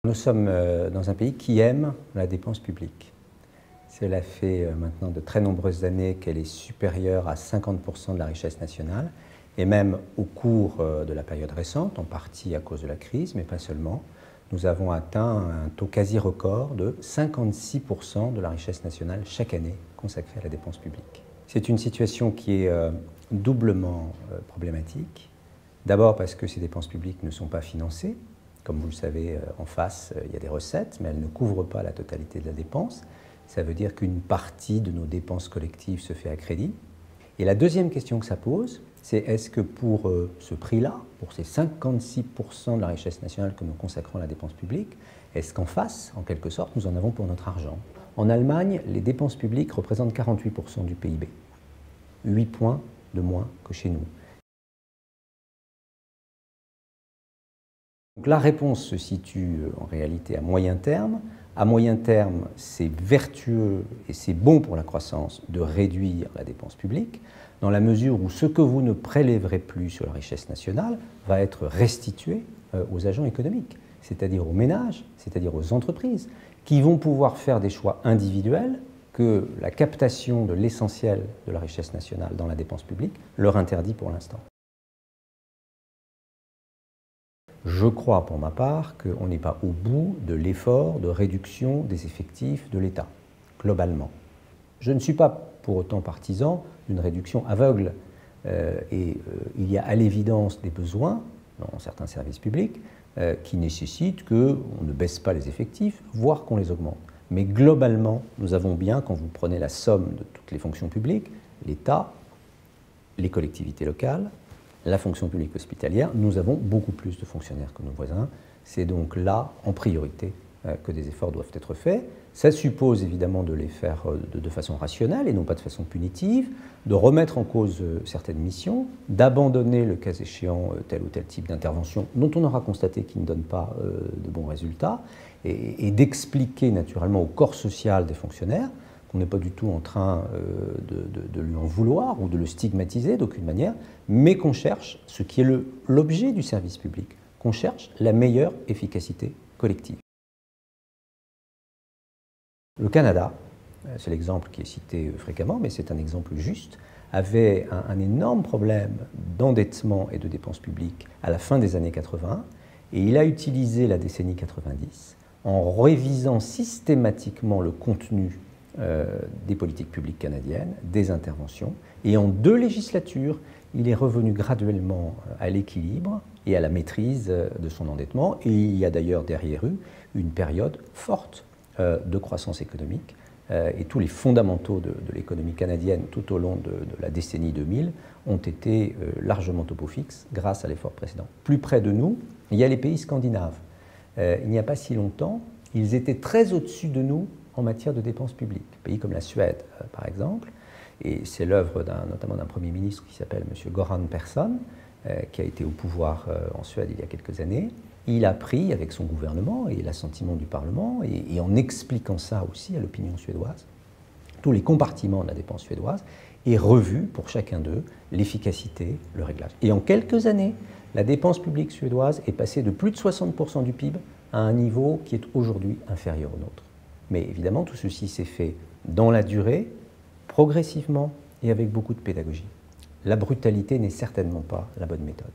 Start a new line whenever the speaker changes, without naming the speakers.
Nous sommes dans un pays qui aime la dépense publique. Cela fait maintenant de très nombreuses années qu'elle est supérieure à 50% de la richesse nationale, et même au cours de la période récente, en partie à cause de la crise, mais pas seulement, nous avons atteint un taux quasi record de 56% de la richesse nationale chaque année consacrée à la dépense publique. C'est une situation qui est doublement problématique. D'abord parce que ces dépenses publiques ne sont pas financées. Comme vous le savez, en face, il y a des recettes, mais elles ne couvrent pas la totalité de la dépense. Ça veut dire qu'une partie de nos dépenses collectives se fait à crédit. Et la deuxième question que ça pose, c'est est-ce que pour ce prix-là, pour ces 56% de la richesse nationale que nous consacrons à la dépense publique, est-ce qu'en face, en quelque sorte, nous en avons pour notre argent? En Allemagne, les dépenses publiques représentent 48% du PIB, 8 points de moins que chez nous. Donc la réponse se situe en réalité à moyen terme. À moyen terme, c'est vertueux et c'est bon pour la croissance de réduire la dépense publique, dans la mesure où ce que vous ne prélèverez plus sur la richesse nationale va être restitué aux agents économiques, c'est-à-dire aux ménages, c'est-à-dire aux entreprises, qui vont pouvoir faire des choix individuels que la captation de l'essentiel de la richesse nationale dans la dépense publique leur interdit pour l'instant. Je crois pour ma part qu'on n'est pas au bout de l'effort de réduction des effectifs de l'État, globalement. Je ne suis pas pour autant partisan d'une réduction aveugle il y a à l'évidence des besoins dans certains services publics qui nécessitent qu'on ne baisse pas les effectifs, voire qu'on les augmente. Mais globalement, nous avons bien, quand vous prenez la somme de toutes les fonctions publiques, l'État, les collectivités locales, la fonction publique hospitalière, nous avons beaucoup plus de fonctionnaires que nos voisins. C'est donc là, en priorité, que des efforts doivent être faits. Ça suppose évidemment de les faire de façon rationnelle et non pas de façon punitive, de remettre en cause certaines missions, d'abandonner le cas échéant tel ou tel type d'intervention dont on aura constaté qu'il ne donne pas de bons résultats, et d'expliquer naturellement au corps social des fonctionnaires qu'on n'est pas du tout en train de lui en vouloir ou de le stigmatiser d'aucune manière, mais qu'on cherche ce qui est l'objet du service public, qu'on cherche la meilleure efficacité collective. Le Canada, c'est l'exemple qui est cité fréquemment, mais c'est un exemple juste, avait un énorme problème d'endettement et de dépenses publiques à la fin des années 80, et il a utilisé la décennie 90 en révisant systématiquement le contenu des politiques publiques canadiennes, des interventions, et en 2 législatures, il est revenu graduellement à l'équilibre et à la maîtrise de son endettement, et il y a d'ailleurs derrière eux une période forte de croissance économique, et tous les fondamentaux de l'économie canadienne tout au long de la décennie 2000 ont été largement topo fixe grâce à l'effort précédent. Plus près de nous, il y a les pays scandinaves. Il n'y a pas si longtemps, ils étaient très au-dessus de nous en matière de dépenses publiques. Un pays comme la Suède, par exemple, et c'est l'œuvre notamment d'un Premier ministre qui s'appelle M. Göran Persson, qui a été au pouvoir en Suède il y a quelques années. Il a pris, avec son gouvernement et l'assentiment du Parlement, et en expliquant ça aussi à l'opinion suédoise, tous les compartiments de la dépense suédoise, et revu pour chacun d'eux l'efficacité, le réglage. Et en quelques années, la dépense publique suédoise est passée de plus de 60% du PIB à un niveau qui est aujourd'hui inférieur au nôtre. Mais évidemment, tout ceci s'est fait dans la durée, progressivement et avec beaucoup de pédagogie. La brutalité n'est certainement pas la bonne méthode.